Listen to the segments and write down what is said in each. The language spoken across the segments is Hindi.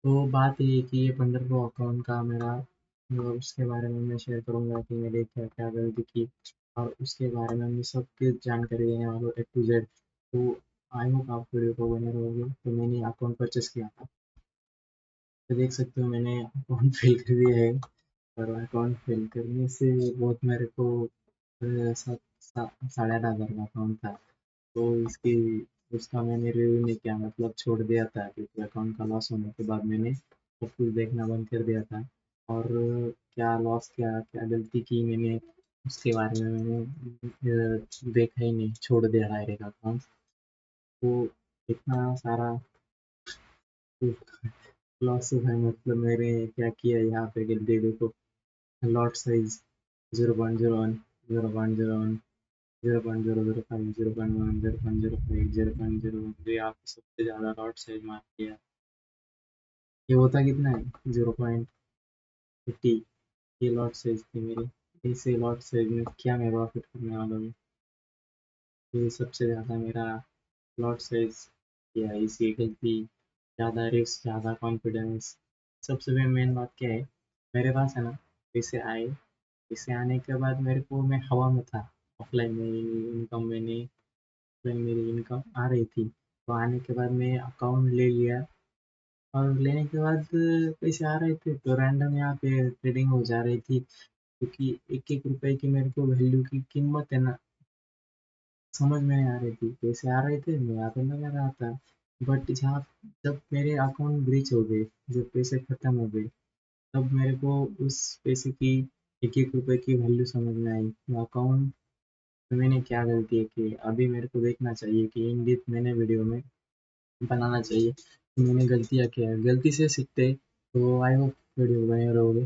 तो बात ये है कि ये 15 प्रो अकाउंट का मेरा उसके बारे में मैं शेयर करूँगा कि मैंने क्या क्या गलती की और उसके बारे में मैं सब कुछ जानकारी देने वाला हूँ A to Z। तो आई होप आप वीडियो को बने रहोगे। तो मैंने अकाउंट परचेस किया था, तो देख सकते हो मैंने अकाउंट फिल कर दिया है। और अकाउंट फिल करने से बहुत मेरे को साढ़े 8,000 का अकाउंट था। तो इसकी उसका मैंने रिव्यू नहीं किया, मतलब छोड़ दिया था क्योंकि अकाउंट का लॉस होने के बाद मैंने सब कुछ देखना बंद कर दिया था। और क्या लॉस किया, क्या गलती की मैंने, उसके बारे में मैंने देखा ही नहीं, छोड़ दिया डायरेक्ट अकाउंट। तो इतना सारा लॉस हुआ है, मतलब मैंने क्या किया यहाँ पे गलती देखो। लॉट साइज 0.01, 0.01, 0.005, 0.1, 0.05, 0.01, तो यहाँ पे सबसे ज़्यादा लॉट साइज मार दिया। ये होता कितना है 0.50। ये लॉट साइज थी मेरी। इसे लॉट साइज में क्या मैं प्रॉफिट करने वाला हूँ। ये सबसे ज़्यादा मेरा लॉट साइज किया, इसी गलती। ज़्यादा रिस्क, ज़्यादा कॉन्फिडेंस। सबसे मेन बात क्या है, मेरे पास है ना पैसे आए। पैसे आने के बाद मेरे को, मैं हवा में था। ऑफलाइन में इनकम मैंने ऑफलाइन मेरी इनकम आ रही थी, तो आने के बाद मैं अकाउंट ले लिया। और लेने के बाद पैसे आ रहे थे तो रैंडम यहाँ पे ट्रेडिंग हो जा रही थी, क्योंकि एक एक रुपए की मेरे को वैल्यू की कीमत है ना, समझ में नहीं आ रही थी। पैसे आ रहे थे, मैं यहाँ पे लगा रहा था। बट जहाँ जब मेरे अकाउंट ब्रीच हो गए, जब पैसे खत्म हो गए, तब मेरे को उस पैसे की एक एक रुपए की वैल्यू समझ में आई। वो अकाउंट में मैंने क्या गलती की, अभी मेरे को देखना चाहिए कि इन डिप मैंने वीडियो में बनाना चाहिए कि मैंने गलतियाँ क्या है, गलती से सीखते। तो आई होप वीडियो बने रहोगे।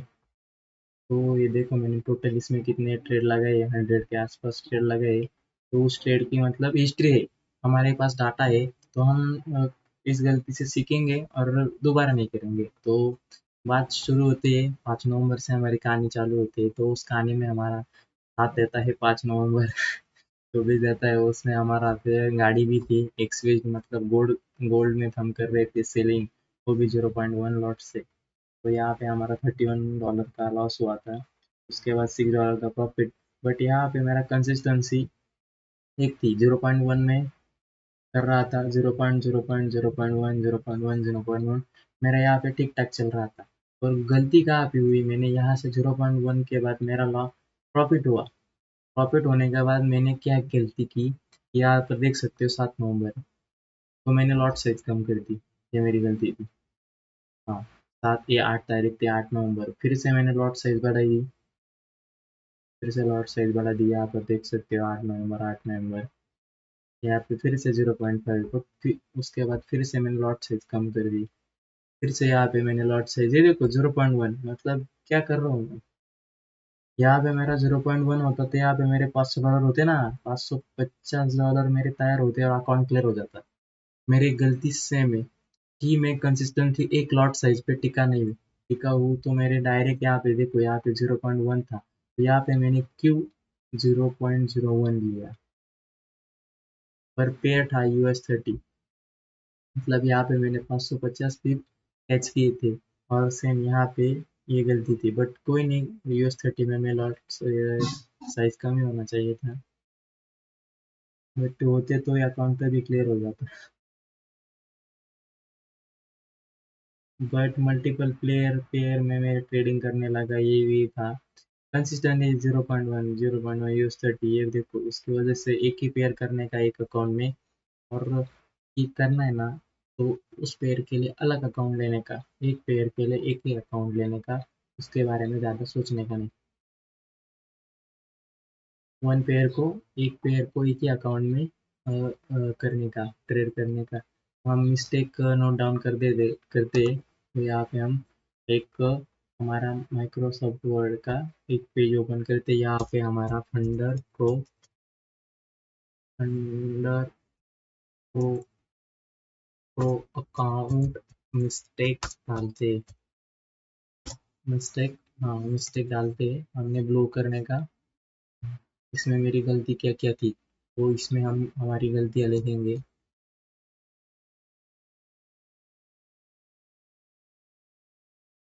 तो ये देखो मैंने टोटल इसमें कितने ट्रेड लगाए, 100 के आसपास ट्रेड लगाए। तो उस ट्रेड की मतलब हिस्ट्री है, हमारे पास डाटा है। तो हम इस गलती से सीखेंगे और दोबारा नहीं करेंगे। तो बात शुरू होती है 5 नवंबर से, हमारी कहानी चालू होती है। तो उस कहानी में हमारा हाथ देता है 5 नवंबर। तो भी देता है, उसमें हमारा गाड़ी भी थी एक्सवीज, मतलब गोल्ड। गोल्ड में हम कर रहे थे सेलिंग, वो भी 0.1 लॉट से। तो यहाँ पे हमारा $31 का लॉस हुआ था। उसके बाद $6 का प्रॉफिट। बट यहाँ पे मेरा कंसिस्टेंसी एक थी, 0.1 में कर रहा था। 0.0.0.1, 0.1, 0.1 मेरा यहाँ पे ठीक ठाक चल रहा था। और गलती कहाँ पे हुई, मैंने यहाँ से 0.1 के बाद मेरा लॉस प्रॉफिट हुआ। प्रॉफिट होने के बाद मैंने क्या गलती की, यहाँ पर देख सकते हो 7 नवंबर, तो मैंने लॉट साइज कम कर दी। ये मेरी गलती थी। हाँ, 7 या 8 तारीख थी, 8 नवंबर, फिर से मैंने लॉट साइज बढ़ाई। फिर से लॉट साइज बढ़ा दिया, यहाँ पर देख सकते हो 8 नवंबर, 8 नवंबर। यहाँ पे फिर से 0.5 को, फिर उसके बाद फिर से मैंने लॉट साइज कम कर दी। फिर से यहाँ पे मैंने लॉट साइज, ये देखो 0.1, मतलब क्या कर रहा हूँ मैं। यहाँ पे मेरा 0.1 होता तो यहाँ पे मेरे $500 होते ना, $550 मेरे तैयार होते और अकाउंट क्लियर हो जाता। मेरी गलती सेम है कि मैं कंसिस्टेंट थी, एक लॉट साइज पे टिका नहीं हूँ। टिका हूँ तो मेरे डायरेक्ट यहाँ पे देखो, यहाँ पे 0.1 था, तो यहाँ पे मैंने क्यों 0.01 लिया। पर पेयर था US30, मतलब यहाँ पे मैंने 550 पिप कैच किए थे। और सेम यहाँ पे ये गलती थी, बट कोई नहीं, US30 में मैं लॉट साइज कम ही होना चाहिए था। बट होते तो अकाउंट पे भी क्लियर हो जाता। बट मल्टीपल प्लेयर पेयर में मैं ट्रेडिंग करने लगा, ये भी था। कंसिस्टेंट है 0.1, 0.1 US30, ये देखो उसकी वजह से एक ही पेयर करने का एक अकाउंट में। और ये करना है ना, तो उस पेयर के लिए अलग अकाउंट लेने का, एक पेयर के लिए एक ही अकाउंट लेने का, उसके बारे में ज़्यादा सोचने का नहीं। वन पेयर को, एक पेयर को एक ही अकाउंट में करने का, ट्रेड करने का। हम मिस्टेक नोट डाउन करते हैं, तो यहाँ पे हम एक हमारा माइक्रोसॉफ्ट वर्ड का एक पेज ओपन करते हैं। यहाँ पे हमारा funder pro pro account mistake डालते, मिस्टेक, हाँ मिस्टेक डालते हैं हमने ब्लो करने का। इसमें मेरी गलती क्या क्या थी, तो इसमें हम हमारी गलतियाँ लिखेंगे।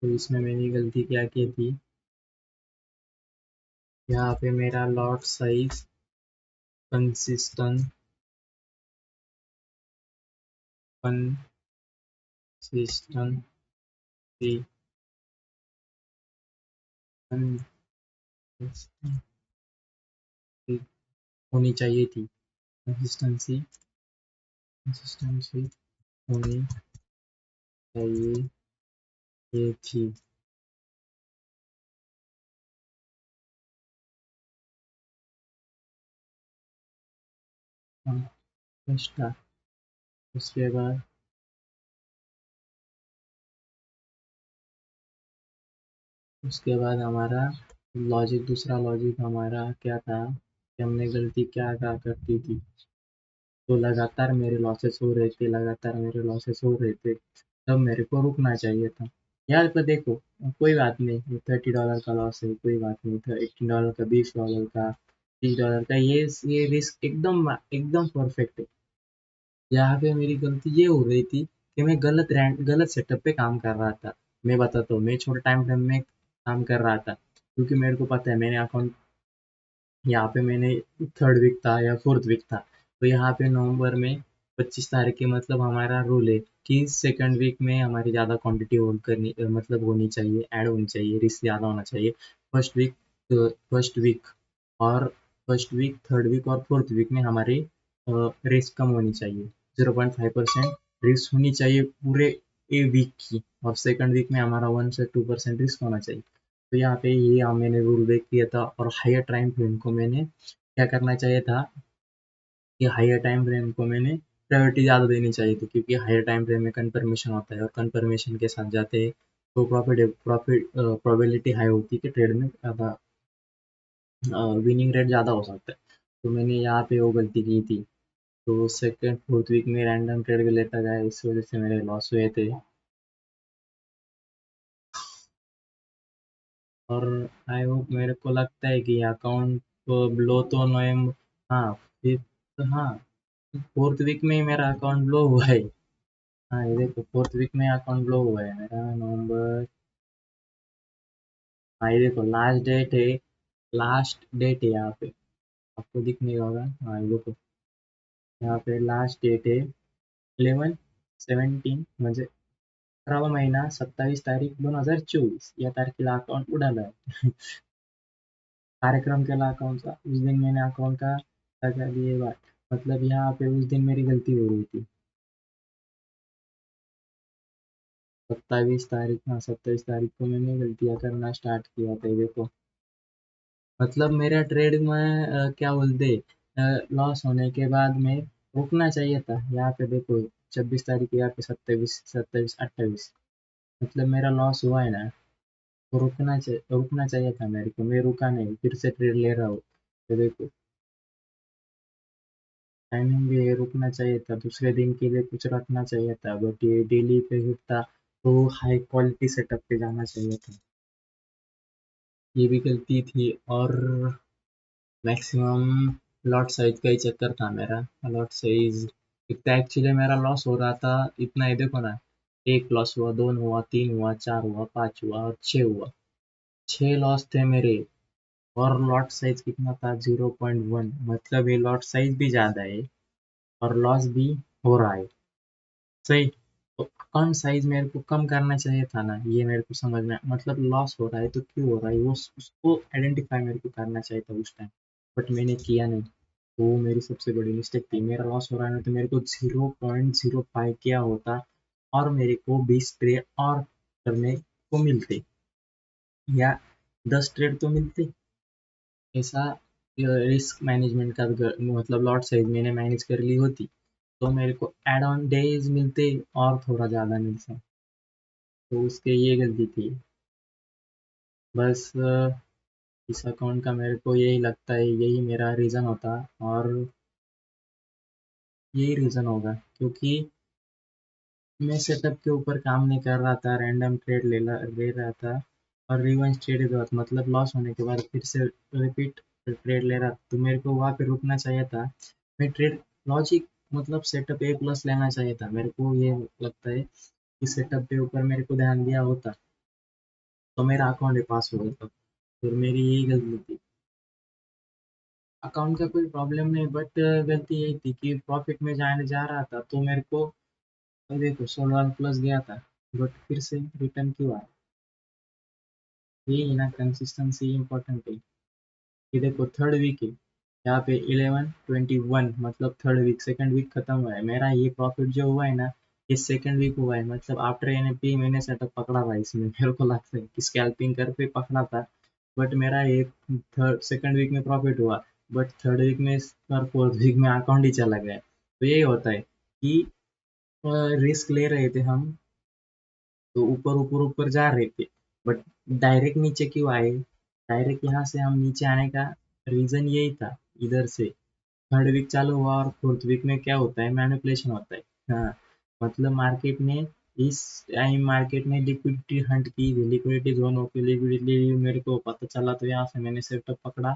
तो इसमें मैंने गलती क्या की थी, यहाँ पे मेरा lot size consistent consistency consistency होनी चाहिए थी, कंसिस्टेंसी कंसिस्टेंसी होनी चाहिए ये थी। हाँ, फर्स्ट था। उसके बाद हमारा लॉजिक, दूसरा लॉजिक हमारा क्या था कि हमने गलती क्या क्या करती थी, तो लगातार मेरे लॉसेस हो रहे थे, लगातार मेरे लॉसेस हो रहे थे, तब मेरे को रुकना चाहिए था। यार पर देखो, कोई बात नहीं, $30 का लॉस है, कोई बात नहीं था, $18 का, $20 का, $30 का, ये रिस्क एकदम एकदम परफेक्ट है। यहाँ पे मेरी गलती ये हो रही थी कि मैं गलत सेटअप पे काम कर रहा था। मैं बताता हूँ, मैं छोटे टाइम फ्रेम में काम कर रहा था, क्योंकि मेरे को पता है मैंने अकाउंट, यहाँ पे मैंने थर्ड वीक था या फोर्थ वीक था, तो यहाँ पे नवंबर में 25 तारीख के, मतलब हमारा रूल है कि सेकंड वीक में हमारी ज़्यादा क्वांटिटी होल्ड करनी, मतलब होनी चाहिए, ऐड होनी चाहिए, रिस्क ज़्यादा होना चाहिए। फर्स्ट वीक फर्स्ट वीक और फर्स्ट वीक, थर्ड वीक और फोर्थ वीक में हमारी रिस्क कम होनी चाहिए, 0.5% रिस्क होनी चाहिए पूरे ए वीक की, और सेकंड वीक में हमारा 1 से 2% रिस्क होना चाहिए। तो यहाँ पे ये मैंने रूल ब्रेक किया था, और हायर टाइम फ्रेम को मैंने क्या करना चाहिए था कि हायर टाइम फ्रेम को मैंने प्रायोरिटी ज़्यादा देनी चाहिए थी, क्योंकि हायर टाइम फ्रेम में कन्फर्मेशन होता है, और कन्फर्मेशन के साथ जाते हैं तो प्रॉफिट प्रोबेबिलिटी हाई होती है कि ट्रेड में ज़्यादा विनिंग रेट ज़्यादा हो सकता है। तो मैंने यहाँ पे वो गलती की थी। तो सेकेंड फोर्थ वीक में रैंडम ट्रेड के लेता गया, इस वजह से मेरे लॉस हुए थे। और आई होप, मेरे को लगता है कि अकाउंट ब्लो तो नवंबर, हाँ, फिफ्थ, हाँ, फोर्थ वीक में ही मेरा अकाउंट ब्लो हुआ है। हाँ, ये देखो, फोर्थ वीक में अकाउंट ब्लो हुआ है मेरा, नवंबर। हाँ, ये देखो, लास्ट डेट है यहाँ पे, आपको दिख नहीं होगा। हाँ, ये देखो, यहाँ पे लास्ट डेट है 11/17, म्हणजे 11वा महिना 27 तारीख 2024, या तारखेला अकाउंट उडाला आहे. कार्यक्रम केला अकाउंट का, उस दिन मैंने अकाउंट का लगा दिए बात, मतलब यहाँ पे उस दिन मेरी गलती हो रही थी। 27 तारीख, हाँ, 27 तारीख को मैंने गलतियाँ करना स्टार्ट किया था, ये देखो। मतलब मेरा ट्रेड में क्या बोलते, लॉस होने के बाद में रुकना चाहिए था। यहाँ पे देखो, 26 तारीख, यहाँ पे 27, 27, 28, मतलब मेरा लॉस हुआ है ना, तो रुकना चाहिए था मेरे को, मैं रुका नहीं, फिर से ट्रेड ले रहा हूँ। तो देखो, टाइमिंग भी है, रुकना चाहिए था, दूसरे दिन के लिए कुछ रखना चाहिए था, बट ये डेली पे था, तो हाई क्वालिटी सेटअप पे जाना चाहिए था। ये भी गलती थी, और मैक्सिमम लॉट साइज का ही चक्कर था मेरा। लॉट साइज, एक तो एक्चुअली मेरा लॉस हो रहा था इतना, ही देखो ना, एक लॉस हुआ, 2 हुआ, 3 हुआ, 4 हुआ, 5 हुआ और 6 हुआ, 6 लॉस थे मेरे। और लॉट साइज कितना था, 0.1, मतलब ये लॉट साइज भी ज्यादा है और लॉस भी हो रहा है। सही। तो अकाउंट साइज मेरे को कम करना चाहिए था ना, ये मेरे को समझ में, मतलब लॉस हो रहा है तो क्यों हो रहा है, वो उसको आइडेंटिफाई मेरे को करना चाहिए था उस टाइम, बट मैंने किया नहीं। तो वो मेरी सबसे बड़ी मिस्टेक थी। मेरा लॉस हो रहा है ना, तो मेरे को 0.05 किया होता, और मेरे को 20 ट्रेड और करने को मिलते, या 10 ट्रेड तो मिलते। ऐसा रिस्क मैनेजमेंट का मतलब लॉट साइज मैंने मैनेज कर ली होती, तो मेरे को एड ऑन डेज मिलते और थोड़ा ज़्यादा मिलता। तो उसके ये गलती थी, बस। इस अकाउंट का मेरे को यही लगता है, यही मेरा रीज़न होता, और यही रीज़न होगा, क्योंकि मैं सेटअप के ऊपर काम नहीं कर रहा था, रैंडम ट्रेड ले रहा था, और रिवेंज ट्रेड के बाद, मतलब लॉस होने के बाद फिर से रिपीट ट्रेड ले रहा था, तो मेरे को वहाँ पे रुकना चाहिए था। मैं ट्रेड लॉजिक, मतलब सेटअप A+ लेना चाहिए था, मेरे को ये लगता है कि सेटअप के ऊपर मेरे को ध्यान दिया होता, तो मेरा अकाउंट पास हो गया था। फिर मेरी यही गलती थी। अकाउंट का कोई प्रॉब्लम नहीं, बट गलती यही थी कि प्रॉफिट में जाने जा रहा था तो मेरे को देखो 16 प्लस गया था, बट फिर से रिटर्न क्यों आया? यही ना, कंसिस्टेंसी इम्पोर्टेंट है। ये देखो थर्ड वीक है, यहाँ पे 11/21, मतलब थर्ड वीक, सेकंड वीक खत्म हुआ है। मेरा ये प्रॉफिट जो हुआ है ना, ये सेकंड वीक हुआ है, मतलब आफ्टर एनएपी मैंने सेटअप पकड़ा था इसमें। मेरे को लगता है कि स्कैल्पिंग करके पकड़ा था, बट मेरा ये थर्ड सेकंड वीक में प्रॉफिट हुआ, बट थर्ड वीक में और फोर्थ वीक में अकाउंट ही चला गया। तो यही होता है कि रिस्क ले रहे थे हम, तो ऊपर ऊपर ऊपर जा रहे थे, बट डायरेक्ट नीचे क्यों आए? डायरेक्ट यहाँ से हम नीचे आने का रीजन यही था, इधर से थर्ड वीक चालू हुआ और फोर्थ वीक में क्या होता है, मैनिपुलेशन होता है। हाँ, मतलब मार्केट ने इस टाइम मार्केट ने लिक्विडिटी हंट की, लिक्विडिटी जोन होकर लिक्विडिटी मेरे को पता चला, तो यहाँ से मैंने सेटअप पकड़ा,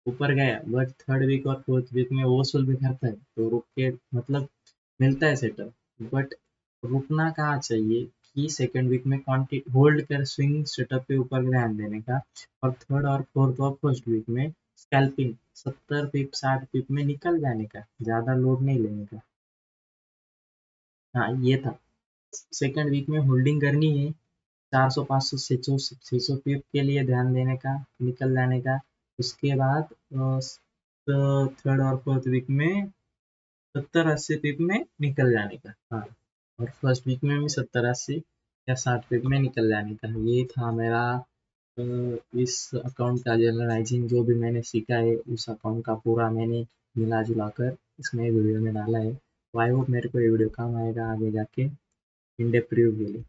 ऊपर गया। बट थर्ड वीक और फोर्थ वीक में वो वसूल भी करता है, तो रुक के मतलब मिलता है सेटअप, बट रुकना कहाँ चाहिए कि सेकंड वीक में क्वांटिटी होल्ड कर स्विंग सेटअप पे ऊपर ध्यान देने का, और थर्ड और फोर्थ और फर्स्ट वीक में स्कैल्पिंग 70 पिप 60 पिप में निकल जाने का, ज्यादा लोड नहीं लेने का। हाँ ये था। सेकंड वीक में होल्डिंग करनी है, 400 500 600 पिप के लिए ध्यान देने का, निकल जाने का। उसके बाद थर्ड और फोर्थ वीक में 70 80 पिप में निकल जाने का। हाँ, और फर्स्ट वीक में भी 70 80 या 60 पिप में निकल जाने का। ये था मेरा अ, इस अकाउंट का जनरलाइजिंग, जो भी मैंने सीखा है उस अकाउंट का पूरा मैंने मिला जुला कर इसमें वीडियो में डाला है। तो आई होप मेरे को ये वीडियो काम आएगा आगे जाके इन डेप्थ रिव्यू के लिए।